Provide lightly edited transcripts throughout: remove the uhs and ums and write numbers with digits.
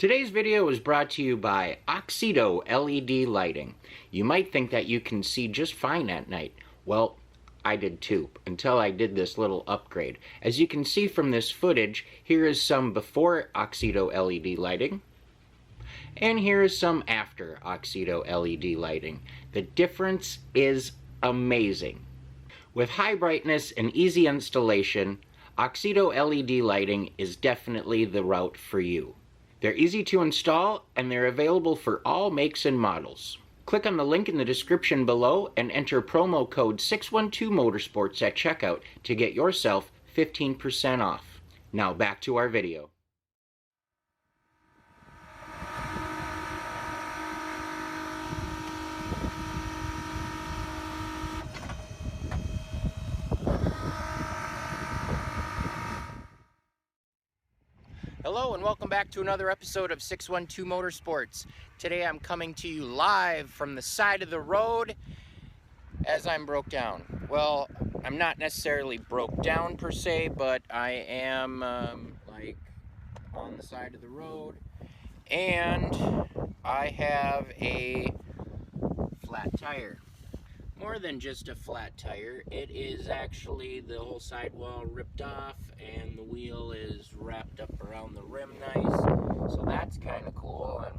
Today's video is brought to you by Oxedo LED lighting. You might think that you can see just fine at night. Well, I did too, until I did this little upgrade. As you can see from this footage, here is some before Oxedo LED lighting, and here is some after Oxedo LED lighting. The difference is amazing. With high brightness and easy installation, Oxedo LED lighting is definitely the route for you. They're easy to install, and they're available for all makes and models. Click on the link in the description below and enter promo code 612motorsports at checkout to get yourself 15% off. Now back to our video. Hello and welcome back to another episode of 612 Motorsports. Today I'm coming to you live from the side of the road as I'm broke down. Well, I'm not necessarily broke down per se, but I am like on the side of the road, and I have a flat tire. More than just a flat tire, it is actually the whole sidewall ripped off and the wheel is wrapped up around the rim nice, so that's kind of cool. And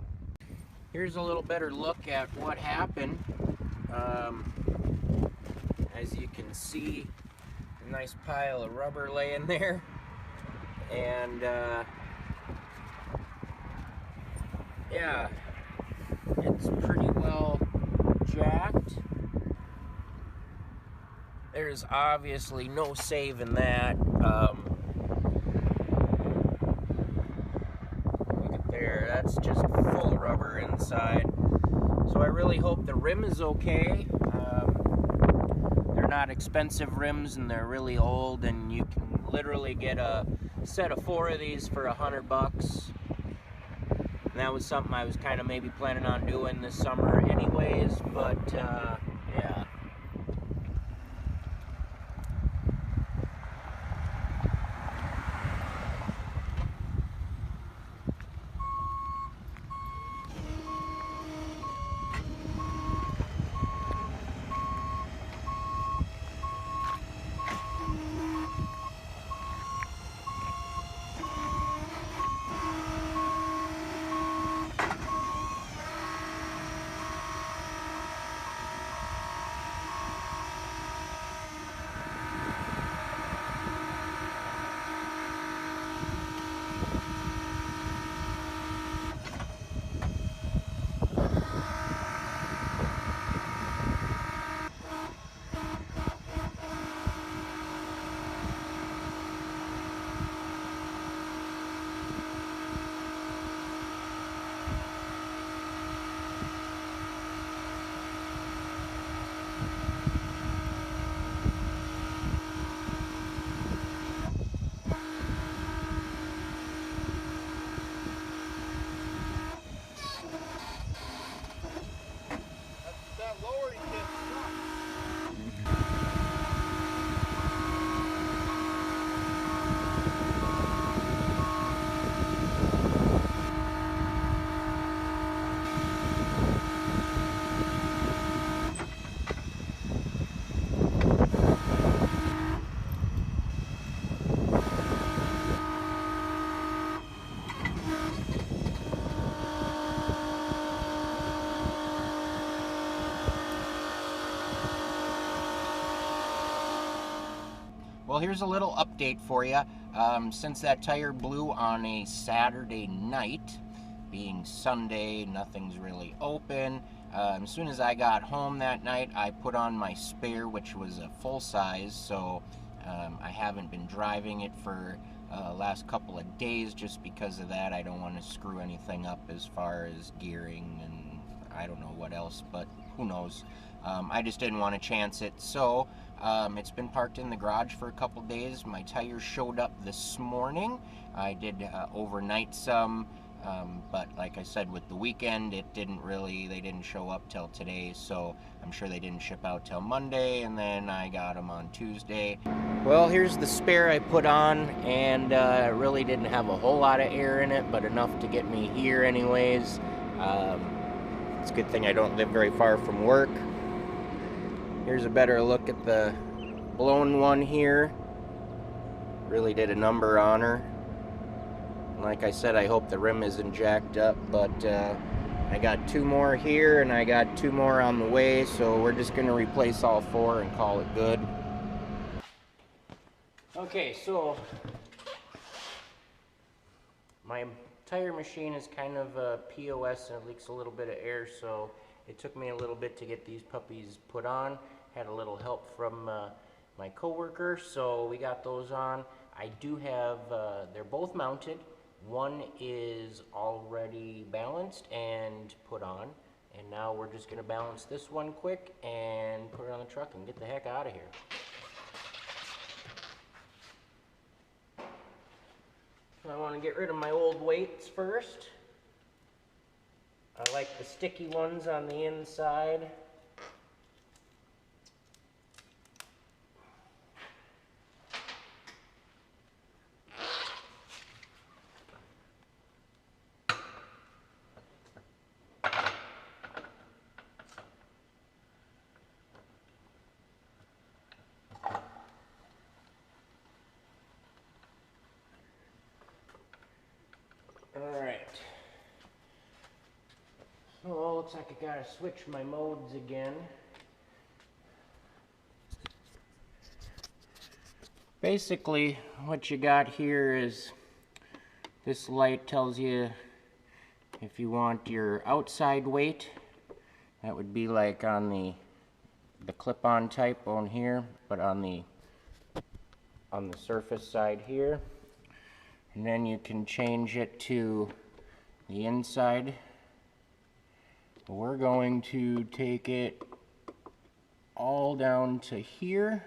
here's a little better look at what happened. As you can see, a nice pile of rubber laying there, and yeah, it's pretty well jacked. There's obviously no saving that. Look at there, that's just full of rubber inside. So I really hope the rim is okay. They're not expensive rims, and they're really old, and you can literally get a set of 4 of these for $100. And that was something I was kind of maybe planning on doing this summer anyways, but yeah. Well, here's a little update for you. Since that tire blew on a Saturday night, being Sunday, nothing's really open. As soon as I got home that night, I put on my spare, which was a full size, so I haven't been driving it for last couple of days just because of that. I don't want to screw anything up as far as gearing and I don't know what else, but who knows. I just didn't want to chance it, so it's been parked in the garage for a couple days. My tires showed up this morning. I did overnight some But like I said, with the weekend, they didn't show up till today, so I'm sure they didn't ship out till Monday, and then I got them on Tuesday. Well, here's the spare I put on, and it really didn't have a whole lot of air in it, but enough to get me here anyways. It's a good thing I don't live very far from work. Here's a better look at the blown one here. Really did a number on her. Like I said, I hope the rim isn't jacked up, but I got 2 more here and I got 2 more on the way, so we're just going to replace all 4 and call it good. Okay, so my tire machine is kind of a POS and it leaks a little bit of air, so it took me a little bit to get these puppies put on. Had a little help from my coworker, so we got those on. I do have, they're both mounted. One is already balanced and put on, and now we're just going to balance this one quick and put it on the truck and get the heck out of here. I want to get rid of my old weights first. I like the sticky ones on the inside. Alright. So looks like I gotta switch my modes again. Basically, what you got here is this light tells you if you want your outside weight. That would be like on the clip-on type on here, but on the surface side here. And then you can change it to the inside. We're going to take it all down to here,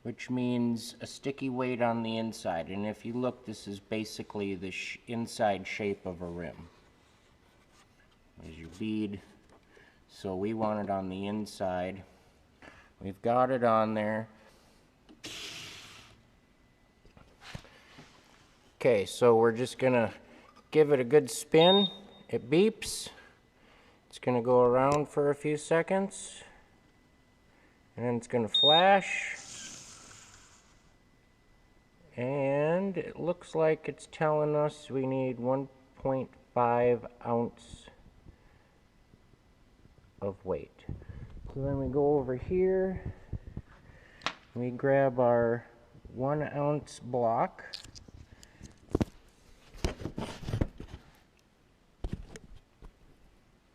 which means a sticky weight on the inside. And if you look, this is basically the inside shape of a rim. There's your bead. So we want it on the inside. We've got it on there. Okay, so we're just gonna give it a good spin. It beeps. It's gonna go around for a few seconds. And then it's gonna flash. And it looks like it's telling us we need 1.5 ounce of weight. So then we go over here. We grab our 1 ounce block.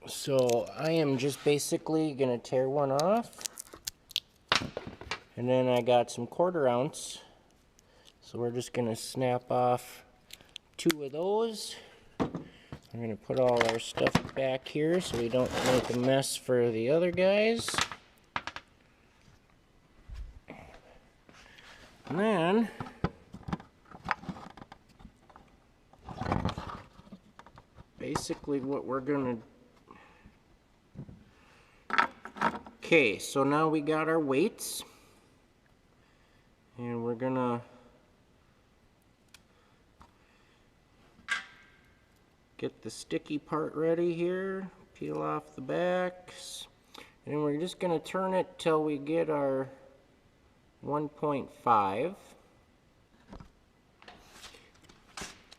So I am just basically gonna tear one off, and then I got some 1/4 ounce, so we're just gonna snap off 2 of those. I'm gonna put all our stuff back here so we don't make a mess for the other guys. And then basically what we're gonna Okay, so now we got our weights, and we're gonna get the sticky part ready here, peel off the backs, and we're just gonna turn it till we get our 1.5.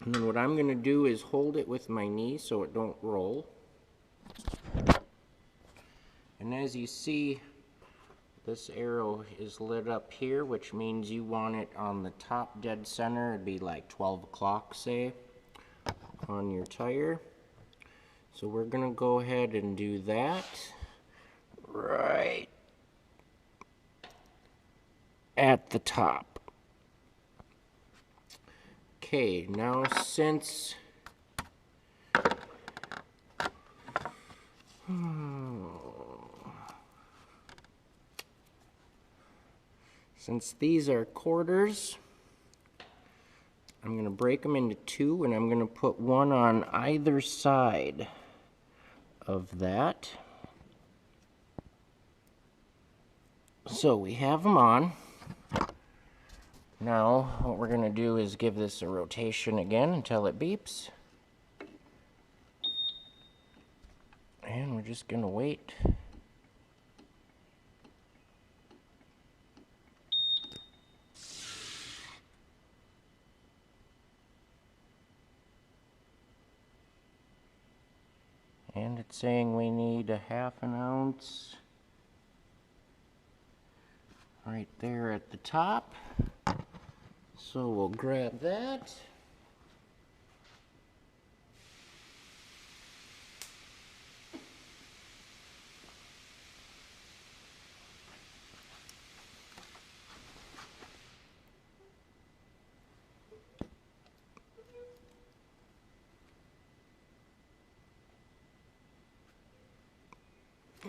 And then what I'm gonna do is hold it with my knee so it don't roll. And as you see, this arrow is lit up here, which means you want it on the top dead center. It'd be like 12 o'clock, say, on your tire. So we're gonna go ahead and do that right at the top. Okay, now since these are quarters, I'm going to break them into two, and I'm going to put one on either side of that. So we have them on. Now what we're going to do is give this a rotation again until it beeps. And we're just going to wait. And it's saying we need a 1/2 ounce right there at the top. So we'll grab that.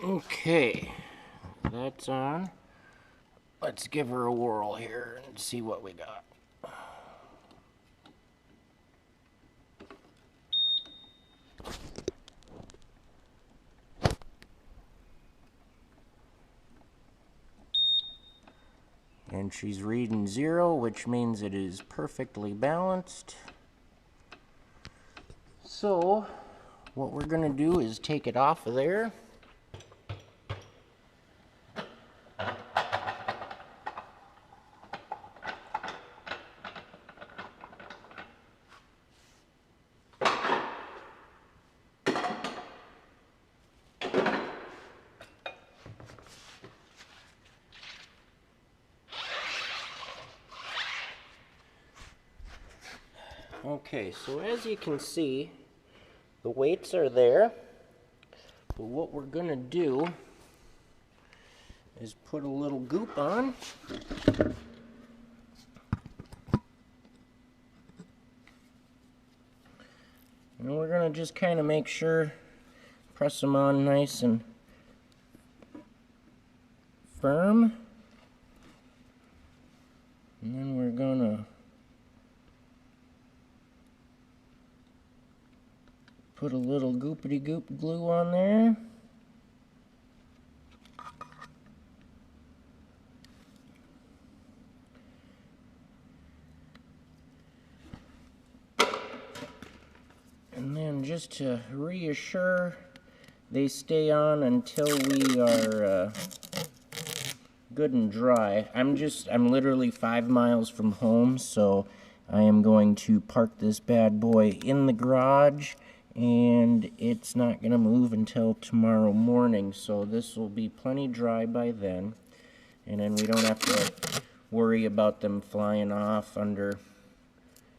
Okay, that's on. Let's give her a whirl here and see what we got. And she's reading 0, which means it is perfectly balanced. So what we're going to do is take it off of there. Okay, so as you can see, the weights are there, but what we're going to do is put a little goop on. And we're going to just kind of make sure, press them on nice and firm. And then we're going to put a little goopity goop glue on there. And then just to reassure they stay on until we are good and dry. I'm literally 5 miles from home, so I am going to park this bad boy in the garage, and it's not going to move until tomorrow morning, so this will be plenty dry by then, and then we don't have to worry about them flying off under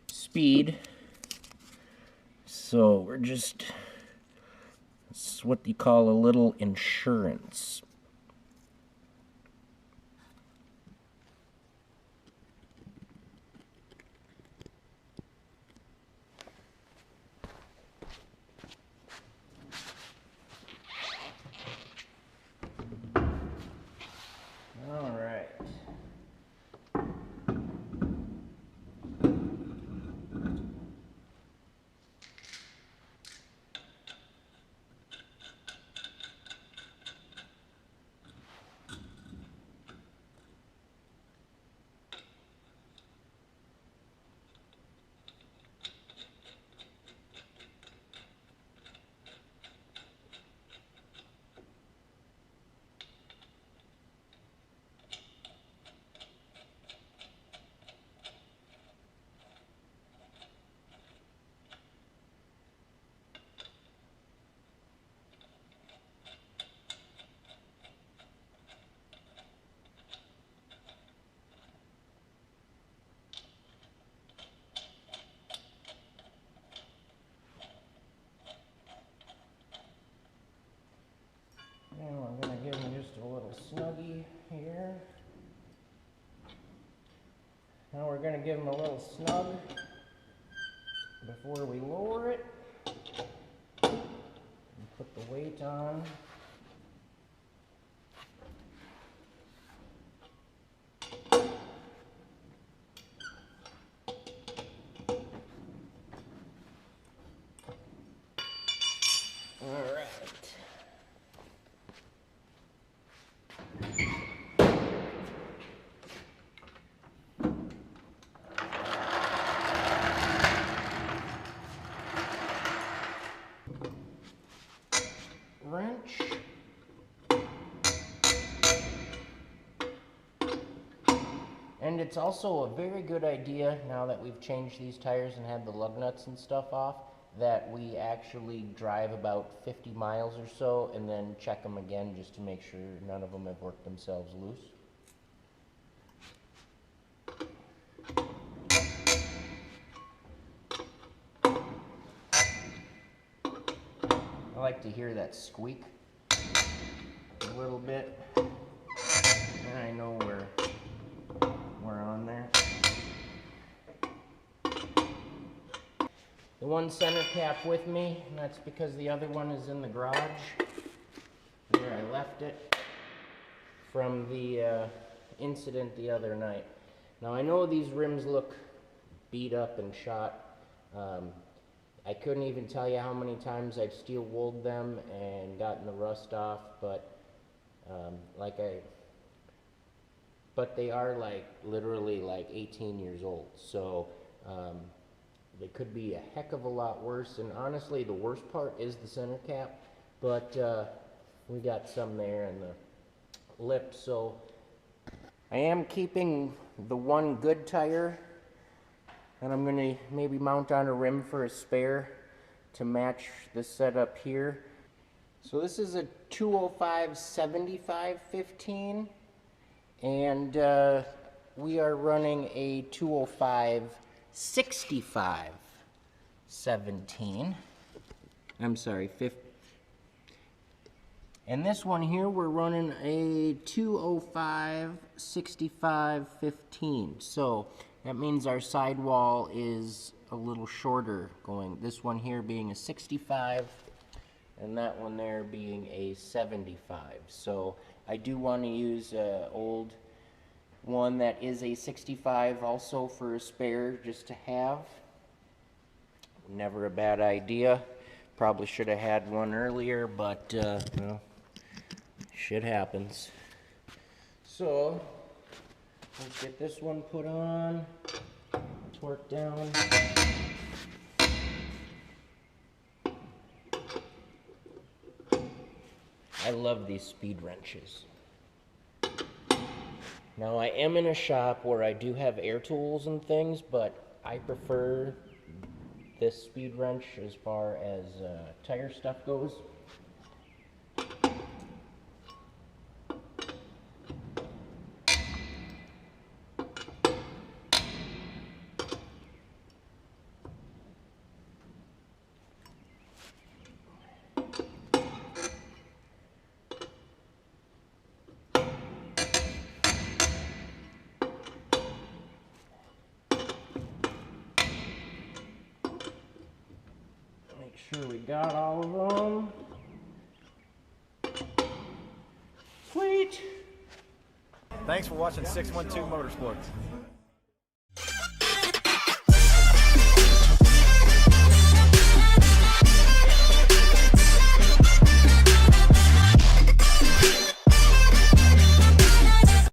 speed. So we're just, it's what you call a little insurance. All right. Now I'm going to give them just a little snuggie here. Now we're going to give them a little snug before we lower it. And put the weight on. wrench. And it's also a very good idea, now that we've changed these tires and had the lug nuts and stuff off, that we actually drive about 50 miles or so and then check them again just to make sure none of them have worked themselves loose. I like to hear that squeak a little bit, and I know we're on there. The one center cap with me, and that's because the other one is in the garage where I left it from the incident the other night. Now I know these rims look beat up and shot. I couldn't even tell you how many times I've steel wooled them and gotten the rust off, but they are like literally like 18 years old, so they could be a heck of a lot worse. And honestly, the worst part is the center cap, but we got some there in the lip. So I am keeping the one good tire, and I'm going to maybe mount on a rim for a spare to match the setup here. So this is a 205/75/15, and we are running a 205/65/17. I'm sorry, 50. And this one here, we're running a 205/65/15. So that means our sidewall is a little shorter going. This one here being a 65, and that one there being a 75. So I do want to use an old one that is a 65 also for a spare, just to have. Never a bad idea. Probably should have had one earlier, but well, shit happens. So let's get this one put on, torque down. I love these speed wrenches. Now I am in a shop where I do have air tools and things, but I prefer this speed wrench as far as tire stuff goes. Make sure we got all of them. Sweet! Thanks for watching 612 Motorsports.